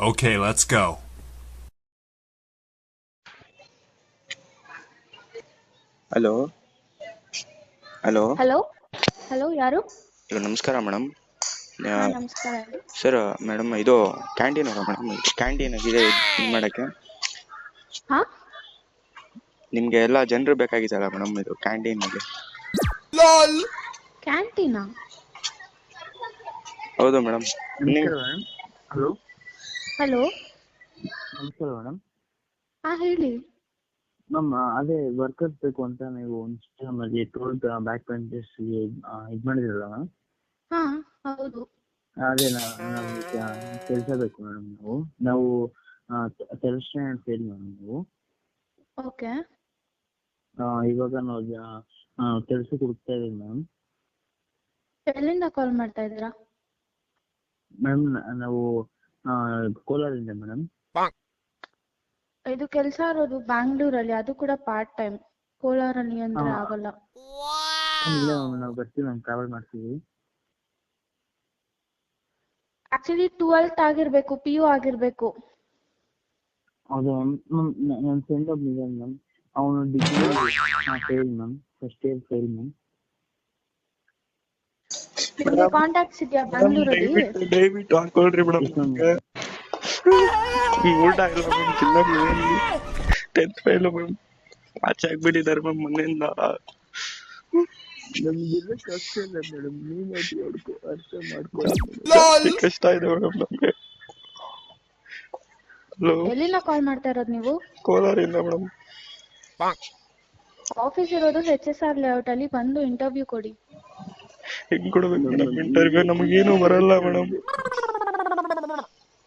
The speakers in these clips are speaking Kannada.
Okay, let's go. Hello hello hello hello ಯಾರು? ನಮಸ್ಕಾರ ಮೇಡಮ್. ಹಾ ನಮಸ್ಕಾರ ಹೇಳಿ. ಸರ್ ಮೇಡಮ್ ಇದು ಕ್ಯಾಂಟೀನ್ ಅವರ ಮೇಡಮ್? ಕ್ಯಾಂಟೀನ್ ಇದೆ ಇದು ಮಾಡೋಕ್ಕೆ ಹಾ ನಿಮಗೆ ಎಲ್ಲ ಜನರು ಬೇಕಾಗಿತ್ತಲ್ಲ ಮೇಡಮ್ ಇದು ಕ್ಯಾಂಟೀನಲ್ಲಿ? ಕ್ಯಾಂಟೀನಾ? ಹೌದು ಮೇಡಮ್. ನಮಸ್ಕಾರ ಮೇಡಮ್. ಹಲೋ ಹಲೋ ನಮಸ್ಕಾರ ಮೇಡಮ್. ಹಾ ಹೇಳಿ. ಮ್ಯಾಮ್ ಅದೇ ವರ್ಕರ್ಸ್ ಬೇಕು ಅಂತ ನೀವು ಇನ್ಸ್ಟಾಗ್ರಾಮಲ್ಲಿ 12th ಬ್ಯಾಕ್ ಬೆಂಚರ್ಸ್ಗೆ ಇದು ಮಾಡಿದ್ರಲ್ಲ ಮ್ಯಾಮ್? ಹಾ ಹೌದು. ಅದೇ ನಮಗೆ ಕೆಲಸ ಬೇಕು ಮೇಡಮ್. ನಾವು ಥರ್ಸ್ಡೇ ಅಂತ ಹೇಳಿ ಮೇಡಮ್ ನೀವು. ಓಕೆ. ಇವಾಗ ನಾವು ಕೆಲಸ ಹುಡುಕ್ತಾ ಇದ್ದೀವಿ ಮ್ಯಾಮ್. ಎಲ್ಲಿಂದ ಕಾಲ್ ಮಾಡ್ತಾ ಇದ್ದೀರಾ? ಮೇಡಮ್ ನಾವು ಕೋಲಾರಿಂದ ಮೇಡಮ್. ಇದು ಕೆಲಸ ಇರೋದು ಬ್ಯಾಂಗ್ಳೂರಲ್ಲಿ, ಅದು ಕೂಡ ಪಾರ್ಟ್ ಟೈಮ್. ಕೋಲಾರಲ್ಲಿ ಅಂದ್ರೆ ಆಗಲ್ಲ. ಇಲ್ಲ ಮ್ಯಾಮ್, ನಾವು ಬರ್ತೀವಿ ಮ್ಯಾಮ್, ಟ್ರಾವೆಲ್ ಮಾಡ್ತೀವಿ. ಆಕ್ಚುಲಿ 12th ಆಗಿರ್ಬೇಕು, PU ಆಗಿರ್ಬೇಕು. ಹೌದು ಮ್ಯಾಮ್. ನನ್ನ ಫ್ರೆಂಡ್ ಒಬ್ಬ ಇದ್ದಾನೆ ಮ್ಯಾಮ್, ಅವನು degree fail ma'am, first year fail ma'am. ನಿಮಗೆ ಕಾಂಟ್ಯಾಕ್ಟ್ಸ್ ಇದೆಯಾ ಬ್ಯಾಂಗ್ಳೂರಲ್ಲಿ? ದಯವಿಟ್ಟು ಹಾಕೊಳ್ರಿ ಮೇಡಮ್. ಊಟ ಇಲ್ಲ ಮ್ಯಾಮ್, ಚಿನ್ನಾಗಿ 10th ಫೇಲ್ ಮ್ಯಾಮ್. ಆಚೆ ಆಗ್ಬಿಟ್ಟಿದ್ದಾರೆ ಮ್ಯಾಮ್ ಮನೆಯಿಂದ. ನಮಗೆಲ್ಲ ಕಷ್ಟ ಇಲ್ಲ ಮೇಡಮ್, ನೀವು ಅರ್ಥ ಮಾಡ್ಕೊಳ್ಳಿ. ಜಾಸ್ತಿ ಕಷ್ಟ ಇದೆ ಮೇಡಮ್ ನಮ್ಗೆ. ಹಲೋ, ಎಲ್ಲಿಂದ ಕಾಲ್ ಮಾಡ್ತಾ ಇರೋದು ನೀವು? ಕೋಲಾರಿಂದ ಮೇಡಮ್. ಆಫೀಸ್ ಇರೋದು HSR ಲೇಔಟ್ ಅಲ್ಲಿ, ಬಂದು ಇಂಟರ್ವ್ಯೂ ಕೊಡಿ. ಹೆಂಗ್ ಕೊಡ್ಬೇಕು ಮೇಡಮ್ ಇಂಟರ್ವ್ಯೂ? ನಮಗೇನು ಬರಲ್ಲ ಮೇಡಮ್.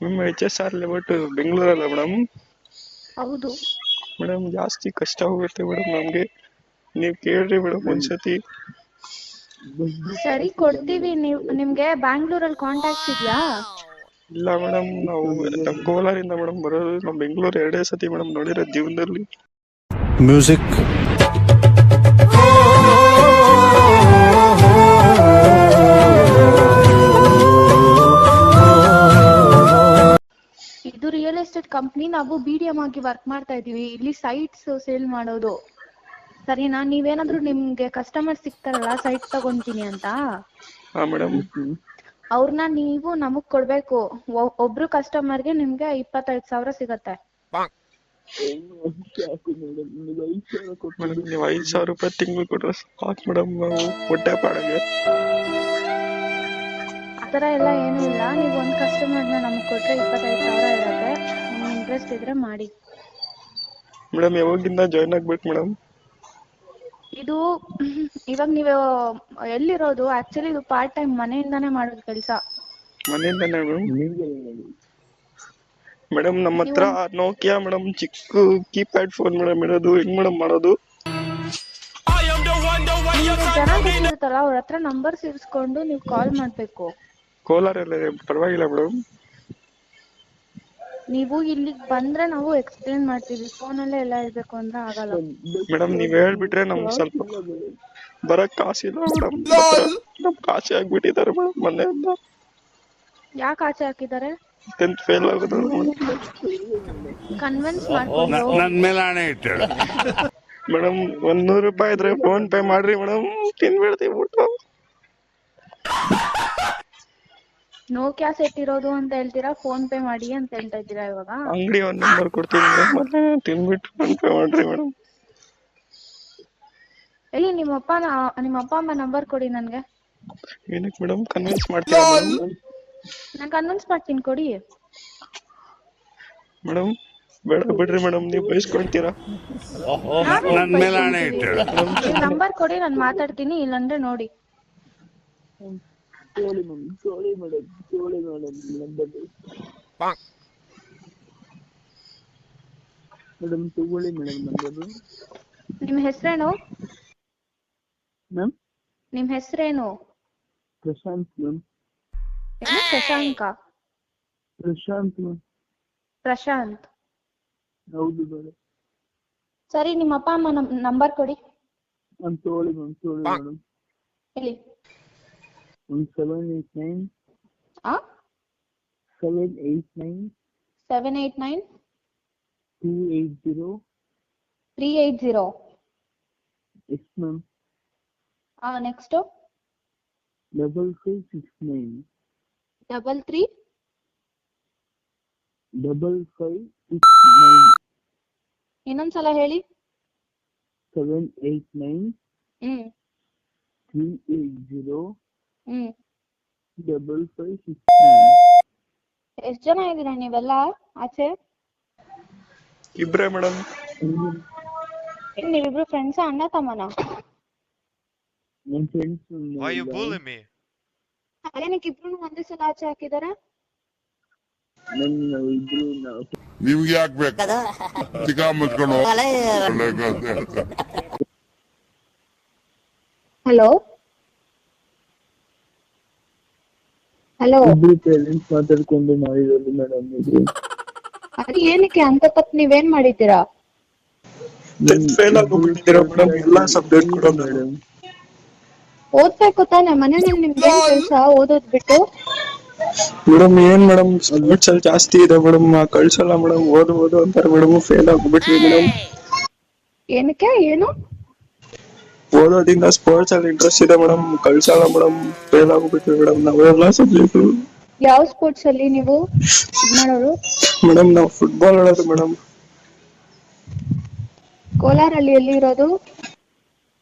ನಿಮ್ಮ HSR ಲೇಔಟ್ ಬೆಂಗಳೂರಲ್ಲ ಮೇಡಮ್? ಹೌದು. ಮೇಡಮ್ ಜಾಸ್ತಿ ಕಷ್ಟ ಹೋಗುತ್ತೆ ಮೇಡಮ್ ನಮ್ಗೆ. ನೀವು ಕೇಳ್ರಿ ಮೇಡಮ್ ಒಂದ್ಸತಿ. ಸರಿ ಕೊಡ್ತೀವಿ. ನಿಮ್ಗೆ ಬ್ಯಾಂಗ್ಳೂರಲ್ಲಿ ಕಾಂಟ್ಯಾಕ್ಟ್ಸ್ ಇದೆಯಾ? ಇಲ್ಲ ಮೇಡಮ್, ನಾವು ಕೋಲಾರಿಂದ ಮೇಡಮ್ ಬರೋದು. ನಾವು ಬೆಂಗಳೂರು 2 ಸತಿ ಮೇಡಮ್ ನೋಡಿರೋ ಜೀವನದಲ್ಲಿ. Music. ಇದು ರಿಯಲ್ ಎಸ್ಟೇಟ್ ಕಂಪ್ನಿ. ನಾವು BDM ಆಗಿ ವರ್ಕ್ ಮಾಡ್ತಾ ಇದೀವಿ. ಇಲ್ಲಿ ಸೈಟ್ಸ್ ಸೇಲ್ ಮಾಡೋದು. ಸರಿನಾ? ನೀವೇನಾದ್ರೂ ನಿಮ್ಗೆ ಕಸ್ಟಮರ್ ಸಿಗ್ತಾರಲ್ಲ ಸೈಟ್ ತಗೊಂತೀನಿ ಅಂತ, ಹಾ ಮೇಡಮ್. ಅವ್ರನ್ನ ನೀವು ನಮಗ್ ಕೊಡ್ಬೇಕು. ಒಬ್ರು ಕಸ್ಟಮರ್ಗೆ ನಿಮ್ಗೆ 25,000 ಸಿಗತ್ತೆ. ಮೇಡಮ್ ನೀವು 5,000 ರೂಪಾಯಿ ತಿಂಗಳು ಕೊಟ್ರೆ ಸಾಕು ಮೇಡಮ್, ನಾವು ಹೊಟ್ಟೆ ಪಾಡಂಗೆ. ಆತರ ಎಲ್ಲ ಏನೂ ಇಲ್ಲ. ನೀವು ಒಂದ್ ಕಸ್ಟಮರ್ನ ನಮಗ್ ಕೊಟ್ರೆ 25,000 ಇರತ್ತೆ. ನಿಮ್ಗೆ ಇಂಟ್ರೆಸ್ಟ್ ಇದ್ರೆ ಮಾಡಿ. ಮೇಡಮ್ ಯಾವಾಗಿಂದ ಜಾಯ್ನ್ ಆಗ್ಬೇಕು ಮೇಡಮ್? ಇದು ಇವಾಗ ನೀವು ಎಲ್ಲಿರೋದು? ಆಕ್ಚುಲಿ ಇದು ಪಾರ್ಟ್ ಟೈಮ್, ಮನೆಯಿಂದಾನೇ ಮಾಡೋದು ಕೆಲಸ. ಮನೆಯಿಂದಾನೆ ಮೇಡಮ್? ನಮ್ಮ ಹತ್ರ ನೋಕಿಯಾ ಮೇಡಮ್, ಚಿಕ್ಕ ಕೀಪ್ಯಾಡ್ ಫೋನ್ ಮೇಡಮ್ ಇರೋದು. ಹೆಂಗ್ ಮೇಡಮ್ ಮಾಡೋದು? ಜನ ಗೊತ್ತಿರುತ್ತಲ್ಲ, ಅವ್ರ ಹತ್ರ ನಂಬರ್ ಸೇರಿಸ್ಕೊಂಡು ನೀವು ಕಾಲ್ ಮಾಡ್ಬೇಕು. ಕೋಲಾರಲ್ಲ ಪರವಾಗಿಲ್ಲ ಮೇಡಮ್. ನೀವು ಇಲ್ಲಿಗೆ ಬಂದ್ರೆ ನಾವು ಎಕ್ಸ್ಪ್ಲೇನ್ ಮಾಡ್ತೀವಿ. ಫೋನಲ್ಲೇ ಎಲ್ಲ ಹೇಳ್ಬೇಕು ಅಂದ್ರೆ ಆಗಲ್ಲ. ಮೇಡಮ್ ನೀವ್ ಹೇಳ್ಬಿಟ್ರೆ ನಮ್ಗೆ ಸ್ವಲ್ಪ ಬರಕ್ ಕಾಸಿಲ್ಲ ಮೇಡಮ್. ನಮ್ ಕಾಸೆ ಆಗ್ಬಿಟ್ಟಿದ್ದಾರೆ ಮೇಡಮ್ ಮನೆಯಿಂದ. ಯಾಕೆ ಆಚೆ ಹಾಕಿದ್ದಾರೆ? 10th ಫೇಲ್ ಆಗೋದು. ಕನ್ವಿನ್ಸ್ ಮಾಡ್ಕೊಂಡು ನನ್ ಮೇಲೆ ಹಣೆ ಇಟ್ಟು ಮೇಡಮ್ 100 ರೂಪಾಯಿ ಇದ್ರೆ ಫೋನ್ ಪೇ ಮಾಡ್ರಿ ಮೇಡಮ್, ತಿನ್ಬಿಡ್ತೀವಿ ಊಟ. ನೋಕಿಯಾ ಸೆಟ್ ಇರೋದು ಅಂತ ಹೇಳ್ತೀರಾ, ಫೋನ್ ಪೇ ಮಾಡಿ ಅಂತ ಹೇಳ್ತಾ ಇದ್ದೀರಾ ಇವಾಗ? ಅಂಗಡಿ ಒಂದ್ ನಂಬರ್ ಕೊಡ್ತೀನಿ ಮೇಡಮ್, ಮತ್ತೆ ತಿನ್ಬಿಟ್ಟು ಫೋನ್ ಪೇ ಮಾಡ್ರಿ ಮೇಡಮ್. ಎಲ್ಲಿ ನಿಮ್ಮ ಅಪ್ಪ ಅಮ್ಮ ನಂಬರ್ ಕೊಡಿ ನನ್ಗೆ. ಏನಕ್ಕೆ ಮೇಡಮ್? ಕನ್ವಿನ್ಸ್ ಮಾಡ್ತೀರಾ ಮೇಡಮ್? ನಾನು ಕನ್ವಿನ್ಸ್ ಮಾಡ್ತೀನಿ, ಕೊಡಿ. ಮೇಡಮ್ ಬೇಡ ಬಿಡ್ರಿ ಮೇಡಮ್, ನೀವು ಬಯಸ್ಕೊಂತೀರಾ. ನನ್ ಮೇಲೆ ಹಣೆ ಇಟ್ಟು ನಂಬರ್ ಕೊಡಿ, ನಾನು ಮಾತಾಡ್ತೀನಿ. ಇಲ್ಲಾಂದ್ರೆ ನೋಡಿ. ಮೇಡಮ್ ತಗೊಳ್ಳಿ ಮೇಡಮ್ ನಂಬರು. ನಿಮ್ಮ ಹೆಸರೇನು? ಮ್ಯಾಮ್ ನಿಮ್ಮ ಹೆಸರೇನು? ಪ್ರಶಾಂತ್ ಮ್ಯಾಮ್. ಶಶಾಂಕ? ಪ್ರಶಾಂತ್ ಮ್ಯಾಮ್. ಪ್ರಶಾಂತ್? ಹೌದು ಮೇಡಮ್. ಸರಿ, ನಿಮ್ಮ ಅಪ್ಪ ಅಮ್ಮ ನಂಬರ್ ಕೊಡಿ. ತಗೊಳ್ಳಿ ಮೇಡಮ್. ಹೇಳಿ. 789 ಆ 789 789 280. 380. Yes, ma'am. Next 5569. 33 5569. ಇನ್ನೊಂದ್ಸಲ ಹೇಳಿ. 789 ಹ್ಮ್ 380 ಹ್ಮ್ 5569. ಎಷ್ಟ್ ಜನ ಇದ್ದೀರಾ ನೀವೆಲ್ಲ ಆಚೆ? ಇಬ್ರೇ ಮೇಡಮ್. ನೀವಿಬ್ರು ಫ್ರೆಂಡ್ಸ್ ಅಣ್ಣ ತಮ್ಮನ? ನನ್ನ friends Why you bullying me? ಅದೇನಕ್ಕೆ ಇಬ್ರು ಒಂದೇ ಸಲ ಆಚೆ ಹಾಕಿದಾರೆ? ನನ್ನ ಇಬ್ರು ನಿಮ್ಗೆ ಯಾಕೆ ಬೇಕು ಚಿಕ್ಕ ಮುಚ್ಕೊಂಡು ಹಲೋ ಹಲೋ, ಇಬ್ರು ಪೇರೆಂಟ್ಸ್ ಮಾತಾಡ್ಕೊಂಡು ಮಾಡಿರೋದು ಮೇಡಮ್ ಇದು. ಅದು ಏನಕ್ಕೆ ಅಂತ ತಪ್ಪು ನೀವೇನ್ ಮಾಡಿದ್ದೀರಾ? ಫೇಲ್ ಆಗೋಗ್ಬಿಟ್ಟಿದ್ದೀರಾ ಮೇಡಮ್, ಎಲ್ಲಾ ಸಬ್ಜೆಕ್ಟ್ ಕೂಡ ಮೇಡಮ್. ಓದ್ಬೇಕು ತಾನೆ, ಮನೇಲಿ ನಿಮ್ಗೆ ಕೆಲ್ಸ ಓದೋದ್ ಬಿಟ್ಟು? ಮೇಡಮ್ ಏನ್ ಮೇಡಮ್ ಸ್ಪೋರ್ಟ್ಸ್ ಅಲ್ಲಿ ಜಾಸ್ತಿ ಇದೆ ಮೇಡಮ್, ಕಳ್ಸಲ್ಲ ಮೇಡಮ್, ಓದು ಅಂತಾರೆ ಮೇಡಮ್. Fail ಆಗ್ಬಿಟ್ವಿ madam. ಏನಕ್ಕೆ? ಏನು ಓದೋದಿಂದ ಸ್ಪೋರ್ಟ್ಸ್ ಅಲ್ಲಿ ಇಂಟ್ರೆಸ್ಟ್ ಇದೆ ಮೇಡಮ್, ಕಳ್ಸಲ್ಲ ಮೇಡಮ್. ಫೇಲ್ ಆಗ್ಬಿಟ್ವಿ ಮೇಡಮ್ ನಾವೆಲ್ಲ ಸಬ್ಜೆಕ್ಟ್. ಯಾವ ಸ್ಪೋರ್ಟ್ಸ್ ಅಲ್ಲಿ ನೀವು ಇದ್ ಮಾಡೋರು? ಮೇಡಮ್ ನಾವು ಫುಟ್ಬಾಲ್ ಆಡೋದು ಮೇಡಮ್. ಕೋಲಾರಲ್ಲಿ ಎಲ್ಲಿ ಇರೋದು?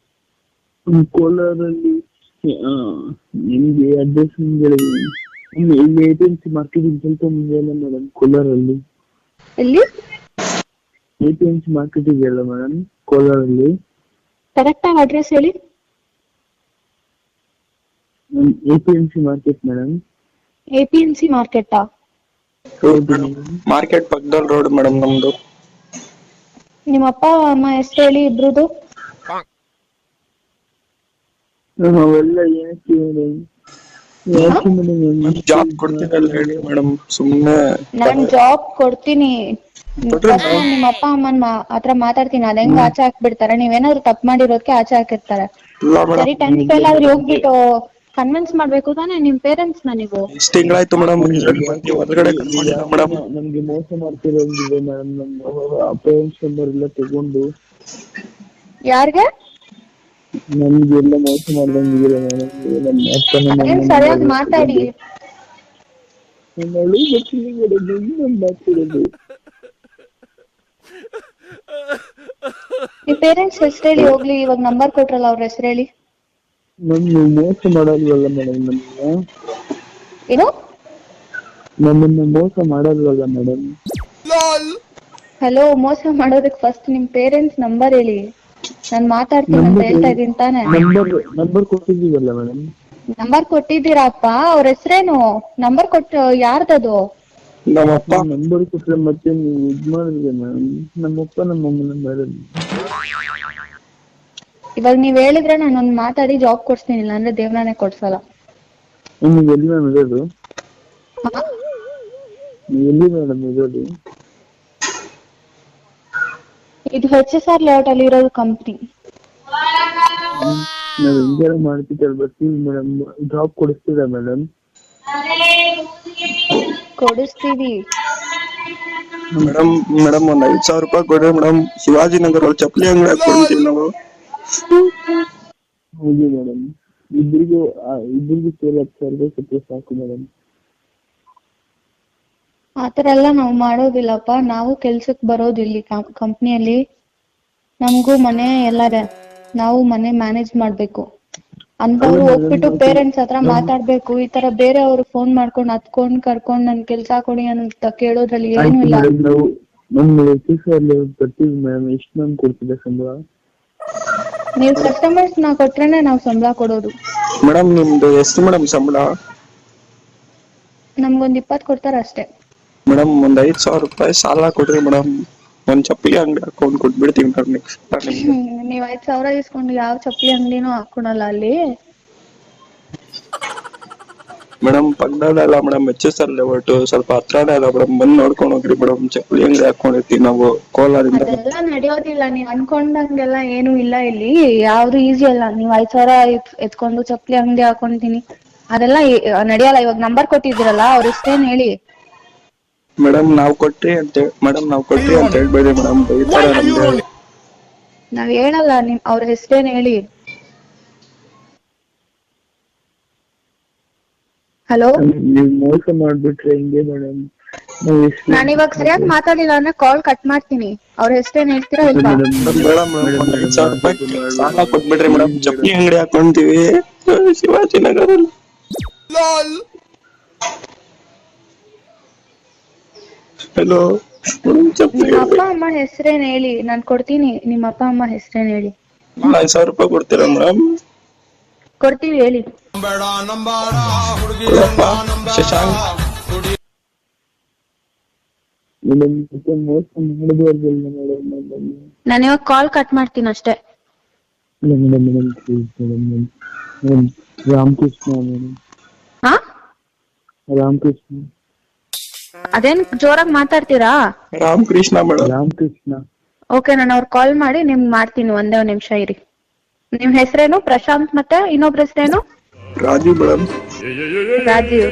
ಕೋಲಾರಲ್ಲಿ ನಿಮ್ಗೆ ಅಡ್ರೆಸ್ ಹೇಳಿ. ಇಲ್ಲಿ APMC ಮಾರ್ಕೆಟಿಂಗ್ ಸ್ವಲ್ಪ ಮುಂದೆ ಅಲ್ಲ ಮೇಡಮ್, ಕೋಲಾರಲ್ಲಿ. ಎಲ್ಲಿ? APMC ಮಾರ್ಕೆಟಿಂಗ್ ಅಲ್ಲ ಮೇಡಮ್, ಕೋಲಾರಲ್ಲಿ. ಕರೆಕ್ಟ್ ಆಗಿ ಅಡ್ರೆಸ್ ಹೇಳಿ. APMC market madam. APMC ಮಾರ್ಕೆಟಾ? ಹೌದು ಮಾರ್ಕೆಟ್ ಪಕ್ಕದಲ್ಲಿ ರೋಡ್ ಮೇಡಮ್ ನಮ್ದು. ನಿಮ್ಮ ಅಪ್ಪ ಅಮ್ಮ ಹೆಸರು ಹೇಳಿ ಇಬ್ರದು. ಅವೆಲ್ಲ ಯಾಕೆ ಮೇಡಮ್? ಯಾಕೆ ಮೇಡಮ್? ಜಾಬ್ ಕೊಡ್ತೀನಲ್ಲ ಹೇಳಿ ಮೇಡಮ್, ಸುಮ್ನೆ. ನಾನ್ ಜಾಬ್ ಕೊಡ್ತೀನಿ. ನಿಮ್ಮ ಅಪ್ಪ ಅಮ್ಮನ್ ಹತ್ರ ಮಾತಾಡ್ತೀನಿ, ಅದ್ ಹೆಂಗ್ ಆಚೆ ಹಾಕ್ಬಿಡ್ತಾರೆ. ನೀವೇನಾದ್ರು ತಪ್ಪು ಮಾಡಿರೋದಕ್ಕೆ ಆಚೆ ಹಾಕಿರ್ತಾರೆ. ಇಲ್ಲ ಮೇಡಮ್. ಸರಿ, 10th ಫೇಲ್ ಆದ್ರೆ ಹೋಗ್ಬಿಟ್ಟು ಕನ್ವಿನ್ಸ್ ಮಾಡ್ಬೇಕು ತಾನೆ ನಿಮ್ ಪೇರೆಂಟ್ಸ್ ನ ನೀವು. ಇಷ್ಟು ತಿಂಗಳಾಯ್ತು ಮೇಡಮ್ ಹೊರಗಡೆ ಕರ್ಕೊಂಡಿಲ್ಲ ಮೇಡಮ್. ನಮ್ಗೆ ಮೋಸ ಮಾಡ್ತಿರೋದಿದೆ ಮೇಡಮ್. ನಮ್ಮ ಪೇರೆಂಟ್ಸ್ ನಂಬರ್ ಎಲ್ಲ ತಗೊಂಡು ಯಾರ್ಗೆ? ನಮ್ಗೆಲ್ಲ ಮೋಸ ಮಾಡ್ದಂಗಿಲ್ಲ ಮೇಡಮ್. ನಮ್ಮ ಅಪ್ಪನ ಸರಿಯಾಗಿ ಮಾತಾಡಿ. ಮಾತಾಡೋದು. ನಿಮ್ ಪೇರೆಂಟ್ಸ್ ಹೆಸರು ಹೇಳಿ ಹೋಗ್ಲಿ. ಇವಾಗ ನಂಬರ್ ಕೊಟ್ರಲ್ಲ, ಅವ್ರ ಹೆಸರು ಹೇಳಿ. ನಮ್ಗೆ ಮೋಸ ಮಾಡಲ್ವಲ್ಲ ಮೇಡಮ್? ಏನು? ನಮ್ಮನ್ನ ಮೋಸ ಮಾಡಲ್ವಲ್ಲ ಮೇಡಮ್? ಹಲೋ, ಮೋಸ ಮಾಡೋದಕ್ಕೆ ಫಸ್ಟ್ ನಿಮ್ ಪೇರೆಂಟ್ಸ್ ನಂಬರ್ ಹೇಳಿ. ನಾನ್ ಮಾತಾಡ್ತೀನಿ ಅಂತ ಹೇಳ್ತಾ ಇದೀನಿ ತಾನೆ. ನಂಬರ್ ಕೊಟ್ಟಿದ್ದೀವಲ್ಲ ಮೇಡಮ್. ನಂಬರ್ ಕೊಟ್ಟಿದ್ದೀರಾಪ್ಪ, ಅವ್ರ ಹೆಸರೇನು? ನಂಬರ್ ಕೊಟ್ಟು ಯಾರ್ದದು? ನಮ್ಮಪ್ಪ ನಂಬರ್ ಕೊಟ್ರೆ ಮತ್ತೆ ನೀವು ಇದ್ ಮಾಡಿದ್ರೆ ಮೇಡಮ್. ನಮ್ಮಪ್ಪ ನಮ್ಮಮ್ಮನ ಮೇಡಮ್. ಇವಾಗ ನೀವ್ ಹೇಳಿದ್ರೆ ನಾನೊಂದ್ ಮಾತಾಡಿ ಜಾಬ್ ಕೊಡ್ಸ್ತೀನಿ, ಇಲ್ಲ ಅಂದ್ರೆ ದೇವ್ರನೇ ಕೊಡ್ಸಲ್ಲ. ನೀವು ಎಲ್ಲಿ ಮ್ಯಾಮ್ ಇರೋದು? ನೀವು ಎಲ್ಲಿ ಮೇಡಮ್ ಇರೋದು? ಇದು HSR ಲೇಔಟ್ ಅಲ್ಲಿ ಇರೋದು ಕಂಪ್ನಿ. ನಾವ್ ಎಂಜಾಯ್ ಮಾಡ್ತಿದ್ದಲ್ಲ, ಬರ್ತೀವಿ ಮೇಡಮ್. ಜಾಬ್ ಕೊಡಿಸ್ತೀರಾ ಮೇಡಮ್? ಕೊಡಿಸ್ತೀವಿ ಮೇಡಮ್ ಒಂದ್ 5,000 ರೂಪಾಯಿ ಕೊಡ್ರಿ ಮೇಡಮ್. ಶಿವಾಜಿನಗರ ಚಪ್ಪಲಿ ಅಂಗಡಿ ಹಾಕೊಂಡಿದ್ದೀವಿ ನಾವು. ಹೌದು ಮೇಡಮ್. ಇಬ್ರಿಗೂ ಸೇರಿ 10,000 ರೂಪಾಯಿ ಕೊಟ್ಟರೆ ಸಾಕು ಮೇಡಮ್. ಆತರ ಎಲ್ಲ ನಾವು ಮಾಡೋದಿಲ್ಲಪ್ಪ. ನಾವು ಕೆಲ್ಸಕ್ ಬರೋದು ಇಲ್ಲಿ ಕಂಪ್ನಿಯಲ್ಲಿ. ನಮಗೂ ಮನೆ ಎಲ್ಲಾರೆ, ನಾವು ಮನೆ ಮ್ಯಾನೇಜ್ ಮಾಡ್ಬೇಕು. ಅಂತವ್ರು ಹೋಗ್ಬಿಟ್ಟು ಪೇರೆಂಟ್ಸ್ ಹತ್ರ ಮಾತಾಡ್ಬೇಕು. ಈ ತರ ಬೇರೆ ಅವ್ರು ಫೋನ್ ಮಾಡ್ಕೊಂಡು ಹತ್ಕೊಂಡ್ ಕರ್ಕೊಂಡ್ ನನ್ ಕೆಲ್ಸ ಕೊಡಿ ಅಂತ ಕೇಳೋದ್ರಲ್ಲಿ ಏನು ಇಲ್ಲ. ನಮ್ಮ ಬರ್ತೀವಿ ಮೇಡಮ್. ಎಷ್ಟು ಮ್ಯಾಮ್ ಕೊಡ್ತಿದ್ದೆ ಸಂಬಳ? ನೀವ್ ಕಸ್ಟಮರ್ಸ್ ನ ಕೊಟ್ರೇನೆ ನಾವ್ ಸಂಬಳ ಕೊಡೋದು. ಮೇಡಮ್ ನಿಮ್ದು ಎಷ್ಟು ಮೇಡಮ್ ಸಂಬಳ? ನಮ್ಗೊಂದ್ 20 ಕೊಡ್ತಾರ ಅಷ್ಟೇ. ಮೇಡಮ್ ಒಂದ್ 5,000 ರೂಪಾಯಿ ಸಾಲ ಕೊಡ್ರಿ ಮೇಡಮ್. ಒಂದ್ ಚಪ್ಪಲಿ ಅಂಗಡಿ ಹಾಕೊಂಡ್ ಕೊಟ್ಬಿಡ್ತೀವಿ ಮೇಡಮ್ ನೆಕ್ಸ್ಟ್. ನೀವ್ 5,000 ಇಸ್ಕೊಂಡು ಯಾವ ಚಪ್ಪಲಿ ಅಂಗಡಿನೂ ಹಾಕೊಳಲ್ಲ ಅಲ್ಲಿ. ಮೇಡಮ್ ಪಕ್ಕದಲ್ಲ ಮೇಡಮ್, HSR ಲೇಔಟ್ ಸ್ವಲ್ಪ ಹತ್ರನೇ ಅಲ್ಲ ಮೇಡಮ್. ಬಂದ್ ನೋಡ್ಕೊಂಡು ಹೋಗ್ರಿ ಮೇಡಮ್. ಚಪ್ಪಲಿ ಅಂಗಡಿ ಹಾಕೊಂಡಿರ್ತೀವಿ ನಾವು ಕೋಲಾರಿಂದ. ಅದೆಲ್ಲ ನಡೆಯೋದಿಲ್ಲ. ನೀವ್ ಅನ್ಕೊಂಡಂಗೆಲ್ಲ ಏನು ಇಲ್ಲ ಇಲ್ಲಿ. ಯಾವ್ದು ಈಸಿ ಅಲ್ಲ. ನೀವ್ 5,000 ಎತ್ಕೊಂಡು ಚಪ್ಪಲಿ ಅಂಗಡಿ ಹಾಕೊಂತೀನಿ, ಅದೆಲ್ಲ ನಡೆಯಲ್ಲ. ಇವಾಗ ನಂಬರ್ ಕೊಟ್ಟಿದ್ದೀರಲ್ಲ, ಅವ್ರ ಹೆಸರೇನ್ ಹೇಳಿ. ಮೇಡಮ್ ನಾವ್ ಕೊಟ್ರಿ ಅಂತ ಹೇಳ್ಬೇಡಿ ಮೇಡಮ್, ಬೈತಾರೆ ನಮ್ಗೆ. ನಾವ್ ಹೇಳಲ್ಲ ಅವ್ರ ಹೆಸರೇನ್ ಹೇಳಿ. ಹಲೋ, ನೀವ್ ಮೋಸ ಮಾಡ್ಬಿಟ್ರೆ ಹಿಂಗೆ ಮೇಡಮ್. ನಾನು ಇವಾಗ ಸರಿಯಾಗಿ ಮಾತಾಡಿಲ್ಲ ಅಂದ್ರೆ ಕಾಲ್ ಕಟ್ ಮಾಡ್ತೀನಿ. ಅವ್ರ ಹೆಸರೇನ್ ಹೇಳ್ತೀರಾ ಇಲ್ವಾ? ಮೇಡಮ್ 5,000 ರೂಪಾಯಿ ಸಾಲ ಕೊಟ್ಬಿಡ್ರಿ ಮೇಡಮ್, ಚಪ್ಪಲಿ ಅಂಗಡಿ ಹಾಕೊಂತೀವಿ ಶಿವಾಜಿನಗರಲ್ಲಿ. ಹಲೋ ನಿಮ್ಮ ಅಪ್ಪ ಅಮ್ಮ ಹೆಸರೇನ್ ಹೇಳಿ, ನಾನ್ ಕೊಡ್ತೀನಿ. ನಿಮ್ಮ ಅಪ್ಪ ಅಮ್ಮ ಹೆಸರೇನ್ ಹೇಳಿ. 5,000 ರೂಪಾಯಿ ಕೊಡ್ತೀರಾ ಮೇಡಮ್? ಕೊಡ್ತೀವಿ, ಹೇಳಿ. ಶಶಾಂಕ್. ಮೇಡಮ್ ಮೋಸ ಮಾಡಿದ್ವಲ್ಲ ಮೇಡಮ್. ನಾನು ಇವಾಗ ಕಾಲ್ ಕಟ್ ಮಾಡ್ತೀನಿ ಅಷ್ಟೇ. Madam please madam. Ramakrishna madam. ಹಾ, ರಾಮಕೃಷ್ಣ. ಅದೇನ್ ಜೋರಾಗಿ ಮಾತಾಡ್ತೀರಾ? ರಾಮಕೃಷ್ಣ ಮೇಡಮ್. ರಾಮಕೃಷ್ಣ. ಓಕೆ, ನಾನು ಅವ್ರ ಕಾಲ್ ಮಾಡಿ ನಿಮ್ಗೆ ಮಾಡ್ತೀನಿ. ಒಂದೇ ಒಂದ್ ನಿಮಿಷ ಇರಿ. ನಿಮ್ ಹೆಸರೇನು? ಪ್ರಶಾಂತ್, ಮತ್ತೆ ಇನ್ನೊಬ್ರ ಹೆಸರೇನು? ರಾಜೀವ್ ಮೇಡಮ್. ರಾಜೀವ್.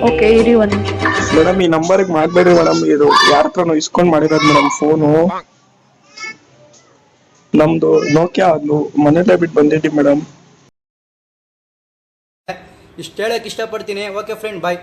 ಓಕೆ, ಇರಿ ಒಂದ್ ನಿಮಿಷ. ಮೇಡಮ್ ಈ ನಂಬರ್ಗೆ ಮಾಡ್ಬೇಡ್ರಿ ಮೇಡಮ್, ಇದು ಯಾರ ಹತ್ರನೋ ಇಸ್ಕೊಂಡ್ ಮಾಡಿರೋದು ಮೇಡಮ್ ಫೋನು. ನಮ್ದು ನೋಕಿಯಾ, ಅದು ಮನೇಲೆ ಬಿಟ್ಟು ಬಂದಿದ್ದೀವಿ ಮೇಡಮ್. ಇಷ್ಟು ಹೇಳಕ್ ಇಷ್ಟಪಡ್ತೀನಿ. ಓಕೆ ಫ್ರೆಂಡ್, ಬಾಯ್.